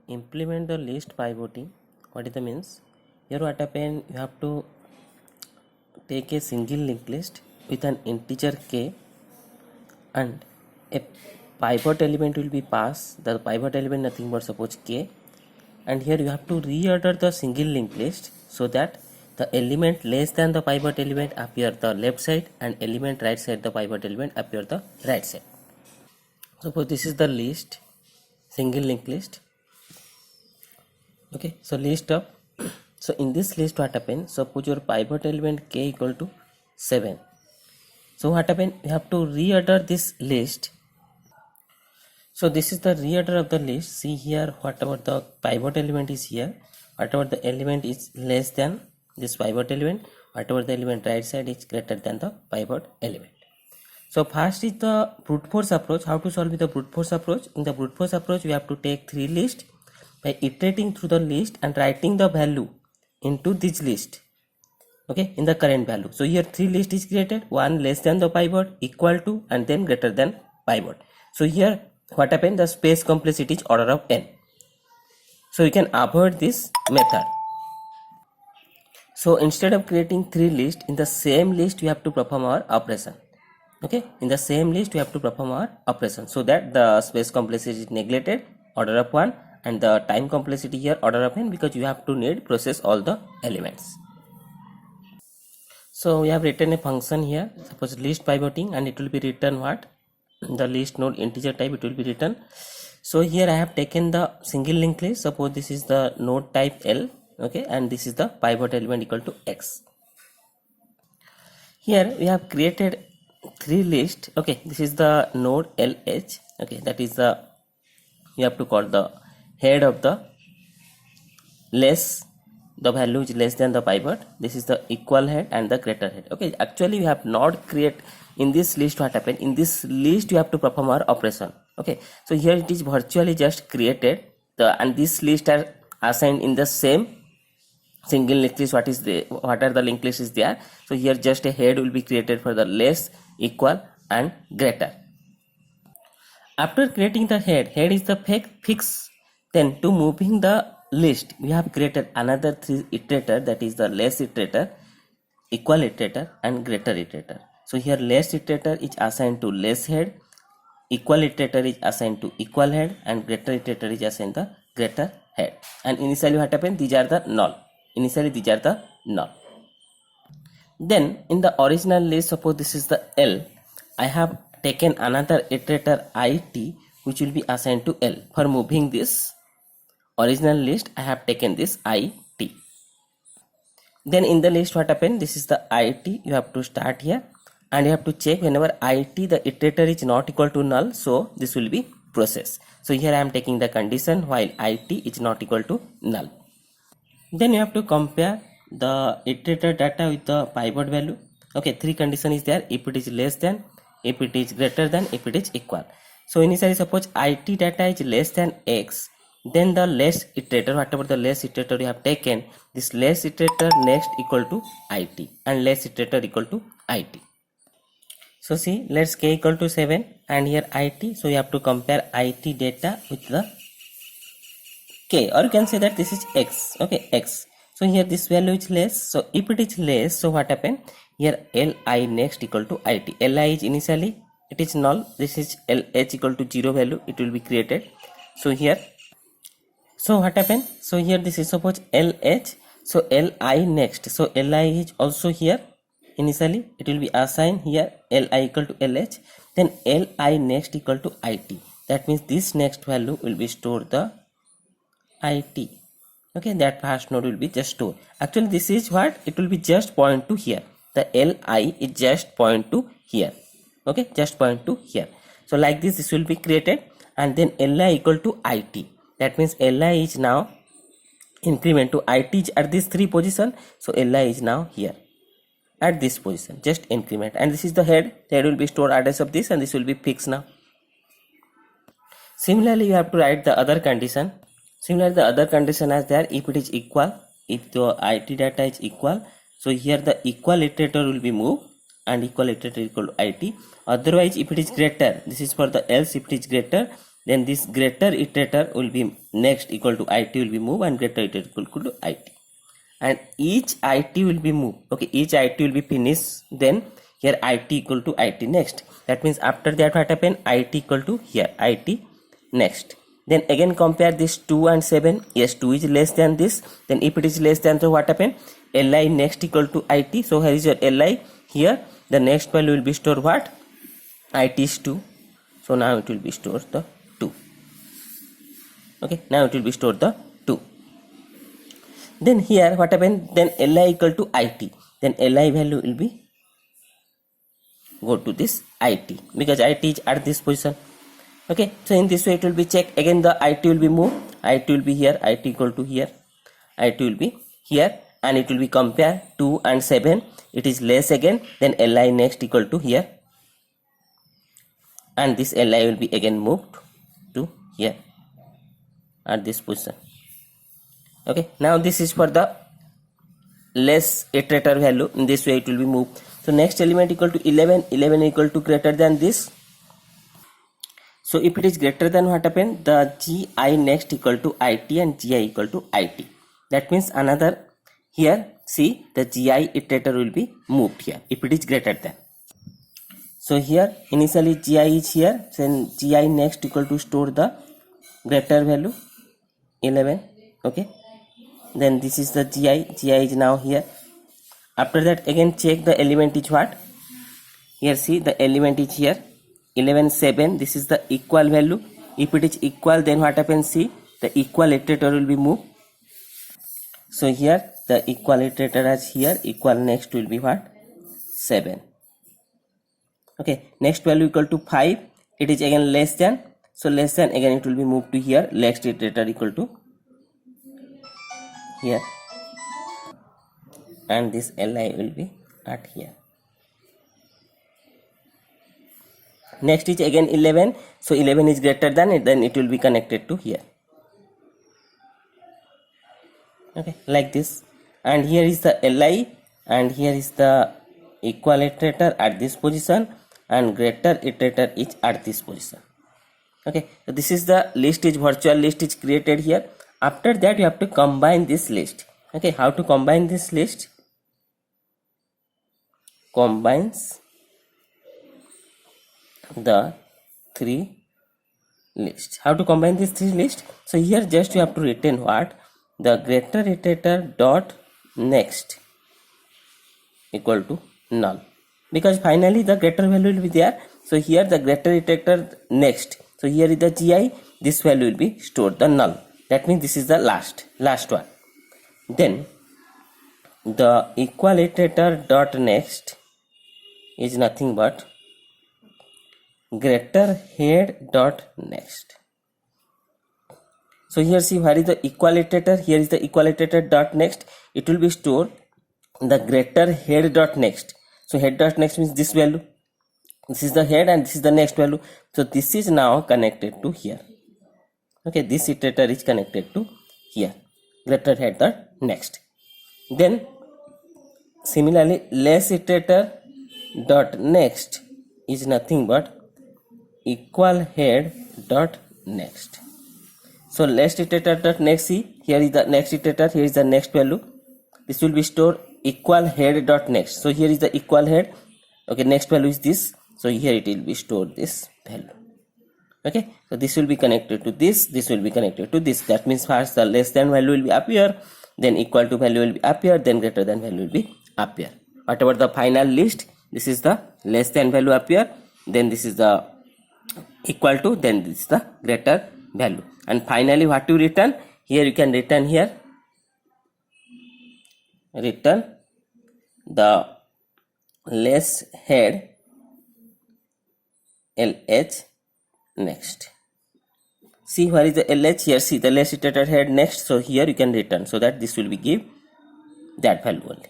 Implement the list pivoting. What is the means? Here what happen, you have to take a single linked list with an integer k and a pivot element will be passed. The pivot element nothing but suppose k, and here you have to reorder the single linked list so that the element less than the pivot element appear the left side and element right side the pivot element appear the right side. Suppose this is the list, single linked list. Okay, so list of so in this list what happens, suppose your pivot element k equal to 7. So what happens, you have to reorder this list. So this is the reorder of the list. See here, whatever the pivot element is here, whatever the element is less than this pivot element, whatever the element right side is greater than the pivot element. So first is the brute force approach. How to solve with the brute force approach? In the brute force approach, we have to take 3 lists by iterating through the list and writing the value into this list. Okay, in the current value. So here 3 list is created, one less than the pivot, equal to, and then greater than pivot. So here what happened, the space complexity is order of n. So you can avoid this method. So instead of creating 3 lists, in the same list we have to perform our operation. Okay, in the same list we have to perform our operation so that the space complexity is neglected, order of 1, and the time complexity here order of n, because you have to need process all the elements. So we have written a function here, suppose list pivoting, and it will be written what? The list node integer type it will be written. So here I have taken the single linked list. Suppose this is the node type L, okay, and this is the pivot element equal to X. Here we have created 3 lists. Okay, this is the node LH. Okay, that is the, you have to call the head of the less, the value is less than the pivot. This is the equal head and the greater head. Okay, actually we have not create in this list. What happened, in this list you have to perform our operation. Okay, so here it is virtually just created the, and this list are assigned in the same single linked list. What are the linked list is there. So here just a head will be created for the less, equal, and greater. After creating the head is the fix. Then to moving the list, we have created another 3 iterator, that is the less iterator, equal iterator, and greater iterator. So here less iterator is assigned to less head, equal iterator is assigned to equal head, and greater iterator is assigned the greater head. And initially what happened, these are the null. Initially these are the null. Then in the original list, suppose this is the L, I have taken another iterator IT which will be assigned to L. For moving this original list, I have taken this IT. Then in the list what happened, this is the IT, you have to start here and you have to check whenever IT the iterator is not equal to null, so this will be processed. So here I am taking the condition while IT is not equal to null. Then you have to compare the iterator data with the pivot value. Okay, 3 condition is there, if it is less than, if it is greater than, if it is equal. So initially suppose IT data is less than X, then the less iterator, whatever the less iterator you have taken, this less iterator next equal to IT and less iterator equal to IT. So see, let's k equal to 7 and here IT, so you have to compare IT data with the k, or you can say that this is X. Okay, X. So here this value is less, so if it is less, so what happen, here Li next equal to IT. Li is initially it is null, this is LH equal to 0 value, it will be created. So here, so what happened, so here this is suppose LH, so Li next, so Li is also here, initially it will be assigned here Li equal to LH, then Li next equal to IT. That means this next value will be stored the IT. Okay, that first node will be just stored. Actually this is what, it will be just point to here, the Li is just point to here. Okay, just point to here. So like this will be created, and then Li equal to IT. That means Li is now increment to IT at this 3 position. So Li is now here at this position, just increment. And this is the head will be stored address of this, and this will be fixed now. Similarly you have to write the other condition. Similarly the other condition as there, if it is equal, if the IT data is equal, so here the equal iterator will be moved and equal iterator equal to IT. Otherwise if it is greater, this is for the else, if it is greater, then this greater iterator will be next equal to it will be moved, and greater iterator equal to it, and each it will be moved. Okay, each it will be finished, then here it equal to it next. That means after that what happen, it equal to here it next. Then again compare this 2 and 7. Yes, 2 is less than this. Then if it is less than, so what happen, li next equal to it. So here is your li. Here the next value will be stored what, it is 2. So now it will be stored the 2. Okay, now it will be stored the 2. Then here what happen, then li equal to it, then li value will be go to this it, because it is at this position. Okay, so in this way it will be checked. Again the it will be moved, it will be here, it equal to here, it will be here, and it will be compare 2 and 7. It is less again, then li next equal to here, and this li will be again moved to here at this position. Okay, now this is for the less iterator value. In this way it will be moved. So next element equal to 11, 11 equal to greater than this. So if it is greater than, what happen, the gi next equal to it and gi equal to it. That means another, here see the gi iterator will be moved here if it is greater than. So here initially gi is here, then gi next equal to store the greater value 11. Okay, then this is the gi is now here. After that again check the element is what, here see the element is here 11 7. This is the equal value. If it is equal, then what happens, see the equal iterator will be moved. So here the equal iterator is here, equal next will be what, 7. Okay, next value equal to 5. It is again less than, so less than, again it will be moved to here, next iterator equal to here, and this li will be at here. Next is again 11, so 11 is greater than it, then it will be connected to here. Okay, like this, and here is the li, and here is the equal iterator at this position, and greater iterator is at this position. Okay, so this is the list, is virtual list is created here. After that you have to combine this list. Okay, how to combine this list? Combines the 3 lists. How to combine these 3 lists? So here just you have to return what, the greater iterator dot next equal to null, because finally the greater value will be there. So here the greater iterator next, so here is the gi, this value will be stored the null. That means this is the last one. Then the equal iterator dot next is nothing but greater head dot next. So here see where is the equal iterator, here is the equal iterator dot next. It will be stored the greater head dot next. So head dot next means this value, this is the head and this is the next value. So this is now connected to here. Okay, this iterator is connected to here, greater head dot next. Then similarly less iterator dot next is nothing but equal head dot next. So less iterator dot next, see here is the next iterator, here is the next value, this will be stored equal head dot next. So here is the equal head, okay, next value is this, so here it will be stored this value. Okay, so this will be connected to this will be connected to this. That means first the less than value will be appear, then equal to value will be appear, then greater than value will be appear. Whatever the final list, this is the less than value appear, then this is the equal to, then this is the greater value, and finally what to return, here you can return here, return the less head LH next. See where is the LH, here see the less iterator head next, so here you can return, so that this will be give that value only.